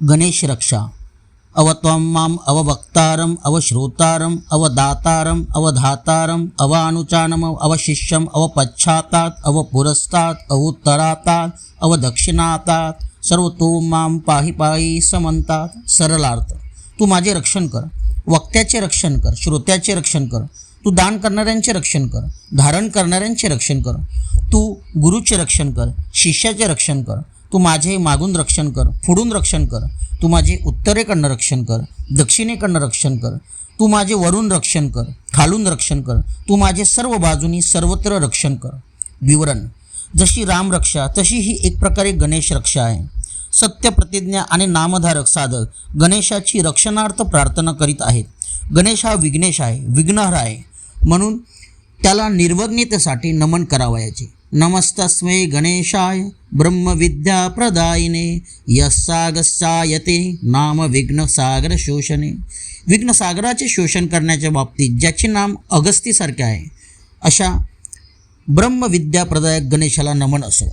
गणेश रक्षा. अवत्वं ma'am अवभक्तारम अवश्रोतारम अवदातारम अवधातारम अवानुचानम अवशिष्यम अवपश्चातात अवपुरस्तात अवुत्तरातात अवदक्षिणातात सर्व तो ma'am पाही पाही समंतात. सरलार्थ, तू माझे रक्षण कर, वक्त्याचे रक्षण कर, श्रोत्याचे रक्षण कर, तू दान करणाऱ्यांचे रक्षण कर, धारण करणाऱ्यांचे रक्षण कर, तू गुरुचे रक्षण कर, शिष्याचे रक्षण कर, तू माझे मागून रक्षण कर, पुढून रक्षण कर, तू माझे उत्तरेकडनं रक्षण कर, दक्षिणेकडनं रक्षण कर, तू माझे वरून रक्षण कर, खालून रक्षण कर, तू माझे सर्व बाजूनी सर्वत्र रक्षण कर. विवरण: जशी रामरक्षा तशी ही एक प्रकारे गणेश रक्षा आहे. सत्य प्रतिज्ञा आणि नामधारक साधक गणेशाची रक्षणार्थ प्रार्थना करीत आहेत. गणेश हा विघ्नेश आहे, विघ्नहर आहे, म्हणून त्याला निर्विघ्नतेसाठी नमन करावयाचे. नमस्तस्मै गणेशाय ब्रह्मविद्या प्रदायिने यस्सागस्सायते नाम विघ्नसागर शोषणे. विघ्नसागराचे शोषण करण्याच्या बाबतीत ज्याचे नाम अगस्तीसारखे आहे, अशा ब्रह्मविद्याप्रदायक गणेशाला नमन असो.